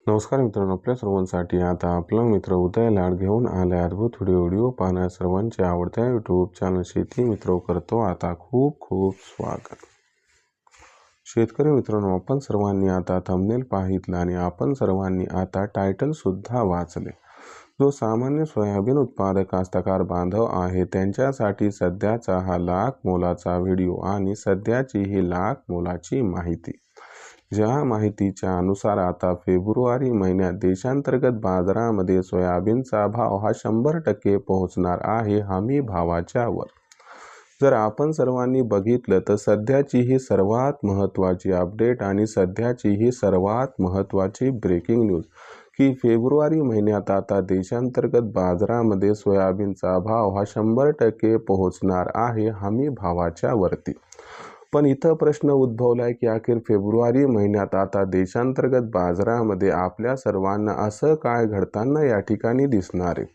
नमस्कार मित्रांनो, आपल्या सर्वांसाठी आता आपला मित्र उदय लाड घेऊन आले अद्भुत व्हिडिओ पाहण्यास सर्वांचे आवडत्या यूट्यूब चॅनल शेती मित्र करतो आता खूप खूप स्वागत। शेतकरी मित्रांनो, आपण सर्वांनी आता थंबनेल पाहितलं आणि आपण सर्वांनी आता टायटल सुद्धा वाचले। जो सामान्य सोयाबीन उत्पादक कास्तकार बांधव आहे त्यांच्यासाठी सध्याचा हा लाख मोलाचा व्हिडिओ आणि सध्याची ही लाख मोलाची माहिती। ज्या माहितीच्या अनुसार आता फेब्रुवारी महिन्यात देशांतर्गत बाजारामध्ये सोयाबीनचा भाव हा 100% पोहोचणार आहे हमी भावाच्या वर। जर आपण सर्वांनी बघितलं तर सध्याची ही सर्वात महत्त्वाची अपडेट आणि सध्याची ही सर्वात महत्त्वाची ब्रेकिंग न्यूज की फेब्रुवारी महिन्यात आता देशांतर्गत बाजारामध्ये सोयाबीनचा भाव हा 100% पोहोचणार आहे हमी भावाच्या वरती। पण इथं प्रश्न उद्भवलाय की अखेर फेब्रुवारी महिन्यात आता देशांतर्गत बाजारामध्ये आपल्या सर्वांना असं काय घडताना या ठिकाणी दिसणार आहे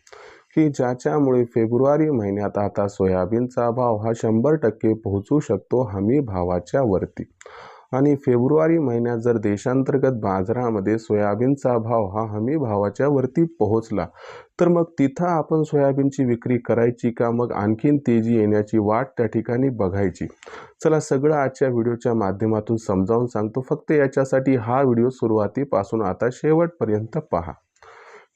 की ज्याच्यामुळे फेब्रुवारी महिन्यात आता सोयाबीनचा भाव हा 100% पोहोचू शकतो हमी भावाच्या वरती। आणि फेब्रुवारी महिन्यात जर देशांतर्गत बाजारामध्ये सोयाबीनचा भाव हा हमी भावाच्या वरती पोहोचला तर मग तिथं आपण सोयाबीनची विक्री करायची का मग आणखीन तेजी येण्याची वाट त्या ठिकाणी बघायची। चला सगळं आजच्या व्हिडिओच्या माध्यमातून समजावून सांगतो, फक्त याच्यासाठी हा व्हिडिओ सुरुवातीपासून आता शेवटपर्यंत पहा।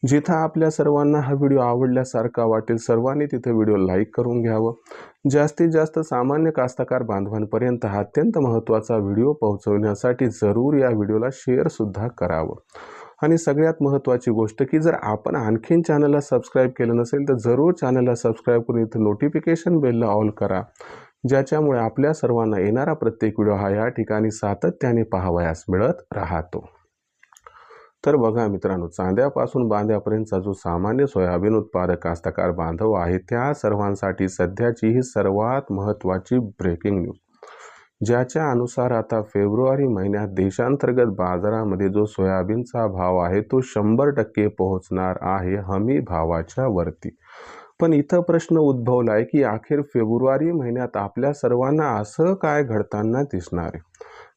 जिथं आपल्या सर्वांना हा व्हिडिओ आवडल्यासारखा वाटेल सर्वांनी तिथे व्हिडिओ लाईक करून घ्यावं। जास्तीत जास्त सामान्य कास्तकार बांधवांपर्यंत हा अत्यंत महत्त्वाचा व्हिडिओ पोहोचवण्यासाठी जरूर या व्हिडिओला शेअर सुद्धा करावं। आणि सगळ्यात महत्त्वाची गोष्ट की जर आपण आणखीन चॅनलला सबस्क्राईब केलं नसेल तर जरूर चॅनलला सबस्क्राईब करून इथं नोटिफिकेशन बेलला ऑल करा, ज्याच्यामुळे आपल्या सर्वांना येणारा प्रत्येक व्हिडिओ हा या ठिकाणी सातत्याने पाहावयास मिळत राहतो। तर बघा मित्रांनो, चांद्यापासून बांध्यापर्यंतचा जो सामान्य सोयाबीन उत्पादक कास्तकार बांधव आहे त्या सर्वांसाठी सध्याची ही सर्वात महत्त्वाची ब्रेकिंग न्यूज, ज्याच्या अनुसार आता फेब्रुवारी महिन्यात देशांतर्गत बाजारामध्ये जो सोयाबीनचा भाव आहे तो 100% पोहोचणार आहे हमी भावाच्या वरती। पण इथं प्रश्न उद्भवला आहे की अखेर फेब्रुवारी महिन्यात आपल्या सर्वांना असं काय घडताना दिसणार आहे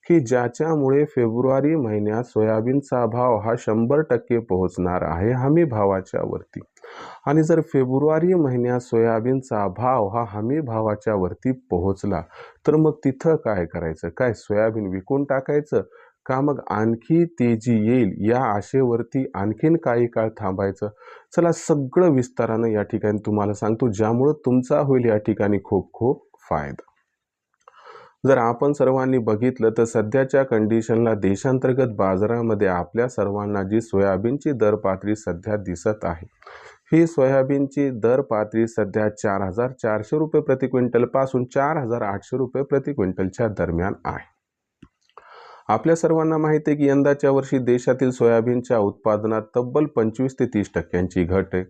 की ज्याच्यामुळे फेब्रुवारी महिन्यात सोयाबीनचा भाव हा 100% पोहोचणार आहे हमी भावाच्या वरती। आणि जर फेब्रुवारी महिन्यात सोयाबीनचा भाव हा हमी भावाच्या वरती पोहोचला तर मग तिथं काय करायचं, काय सोयाबीन विकून टाकायचं का मग आणखी तेजी येईल या आशेवरती आणखीन काही काळ थांबायचं। चला सगळं विस्तारानं या ठिकाणी तुम्हाला सांगतो, ज्यामुळे तुमचा होईल या ठिकाणी खूप खूप फायदा। जर आपण सर्वांनी बघितलं तर सध्याच्या कंडिशनला देशांतर्गत बाजारामध्ये आपल्या सर्वांना जी सोयाबीनची दर पातळी सध्या दिसत आहे ही सोयाबीनची दर पातळी सध्या 4400 रुपये प्रति क्विंटल पासून 4800 रुपये प्रति क्विंटलच्या दरम्यान आहे। आपल्या सर्वांना माहिती आहे की यंदाच्या वर्षी देशातील सोयाबीनच्या उत्पादनात तब्बल 25 ते 30% घट आहे।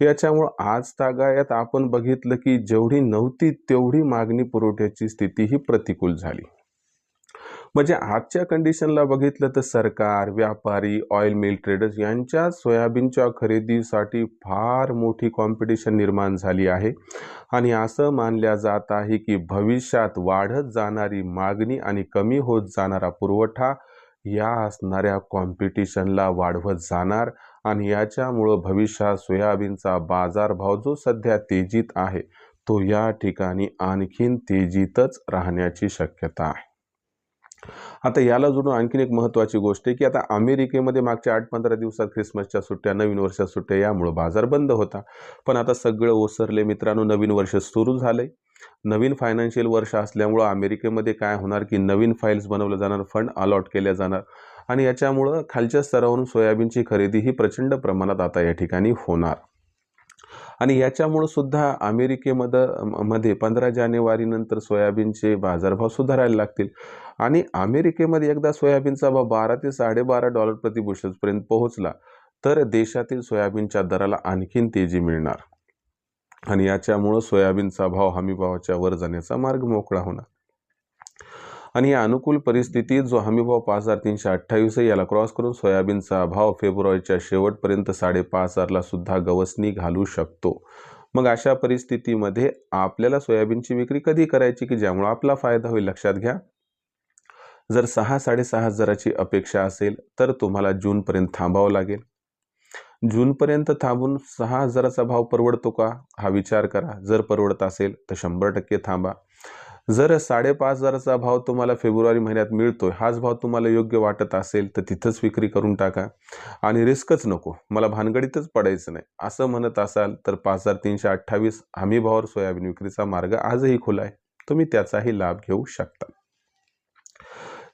याच्यामुळे आज तागायत आपण बघितलं की जेवढी नव्हती तेवढी मागणी पुरवठ्याची स्थिती ही प्रतिकूल झाली। म्हणजे आजच्या कंडिशनला बघितलं तर सरकार, व्यापारी, ऑइल मिल ट्रेडर्स यांच्या सोयाबीनच्या खरेदीसाठी फार मोठी कॉम्पिटिशन निर्माण झाली आहे। आणि असं मानल्या जात आहे की भविष्यात वाढत जाणारी मागणी आणि कमी होत जाणारा पुरवठा या असणाऱ्या कॉम्पिटिशनला वाढवत जाणार आणि याच्यामुळं भविष्यात सोयाबीनचा बाजारभाव जो सध्या तेजीत आहे तो या ठिकाणी आणखीन तेजीतच राहण्याची शक्यता आहे। आता याला जोडून आणखीन एक महत्त्वाची गोष्ट आहे की आता अमेरिकेमध्ये मागच्या 8-15 दिवसात ख्रिसमसच्या सुट्ट्या, नवीन वर्षाच्या सुट्ट्या यामुळे बाजार बंद होता। पण आता सगळं ओसरले मित्रांनो, नवीन वर्ष सुरू झालंय। नवीन फायनान्शियल वर्ष असल्यामुळे अमेरिकेमध्ये काय होणार की नवीन फाईल्स बनवले जाणार, फंड अलॉट केले जाणार आणि याच्यामुळे खालच्या स्तरावरून सोयाबीनची खरेदी ही प्रचंड प्रमाणात आता या ठिकाणी होणार। आणि याच्यामुळे सुद्धा अमेरिकेमध्ये 15 जानेवारी नंतर सोयाबीनचे बाजारभाव सुधारायला लागतील आणि अमेरिकेमध्ये एकदा सोयाबीनचा भाव $12 ते $12.5 प्रति बुशेल्सपर्यंत पोहोचला तर देशातील सोयाबीनच्या दराला आणखीन तेजी मिळणार आणि याच्यामुळे सोयाबीनचा भाव हमी भावाच्या वर जाण्याचा मार्ग मोकळा होणार। आणि या अनुकूल परिस्थितीत जो हमीभाव 5328 आहे याला क्रॉस करून सोयाबीनचा भाव फेब्रुवारीच्या शेवटपर्यंत 5500 ला सुद्धा गवसणी घालू शकतो। मग अशा परिस्थितीमध्ये आपल्याला सोयाबीनची विक्री कधी करायची की ज्यामुळे आपला फायदा होईल, लक्षात घ्या। जर 6-6.5 हजाराची अपेक्षा असेल तर तुम्हाला जूनपर्यंत थांबावं लागेल. जूनपर्यंत थांबून 6 हजाराचा भाव परवडतो का हा विचार करा. जर परवडत असेल तर 100% थांबा. जर 5.5 हजाराचा भाव तुम्हाला फेब्रुवारी महिन्यात मिळतोय, हाच भाव तुम्हाला योग्य वाटत असेल तर तिथंच विक्री करून टाका आणि रिस्कच नको, मला भानगडीतच पडायचं नाही असं म्हणत असाल तर 5,328 हमी भावावर सोयाबीन विक्रीचा मार्ग आजही खुला आहे. तुम्ही त्याचाही लाभ घेऊ शकता.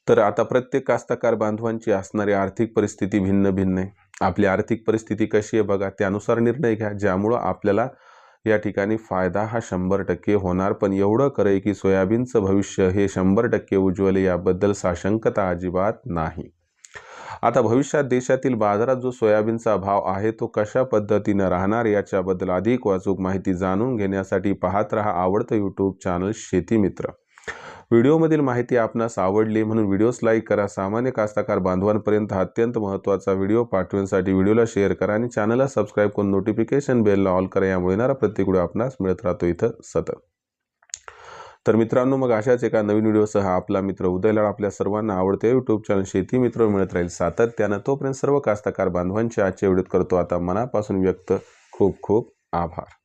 तर आता प्रत्येक कास्तकार बांधवांची असणारी आर्थिक परिस्थिती भिन्न भिन्न आहे. आपली आर्थिक परिस्थिती कशी आहे बघा, त्यानुसार निर्णय घ्या ज्यामुळं आपल्याला या ठिकाणी फायदा हा 100% होणार. पण एवढं खरंय की सोयाबीनचं भविष्य हे 100% उज्ज्वल आहे, याबद्दल साशंकता अजिबात नाही. आता भविष्यात देशातील बाजारात जो सोयाबीनचा भाव आहे तो कशा पद्धतीनं राहणार याच्याबद्दल अधिक अचूक माहिती जाणून घेण्यासाठी पाहत रहा आवडतं यूट्यूब चॅनल शेती मित्र. व्हिडिओमधील माहिती आपणास आवडली म्हणून व्हिडिओस लाईक करा. सामान्य कास्तकार बांधवांपर्यंत हा अत्यंत महत्त्वाचा व्हिडिओ पाठवण्यासाठी व्हिडिओला शेअर करा आणि चॅनलला सबस्क्राईब करून नोटिफिकेशन बेलला ऑल करा. यामुळे येणारा प्रत्येक व्हिडिओ आपणास मिळत राहतो इथं सतत. तर मित्रांनो, मग अशाच एका नवीन व्हिडिओसह आपला मित्र उदय लाड आपल्या सर्वांना आवडते यूट्यूब चॅनल शेती मित्र मिळत राहील सातत्यानं. तोपर्यंत सर्व कास्तकार बांधवांचे आजच्या व्हिडिओत करतो आता मनापासून व्यक्त खूप खूप आभार.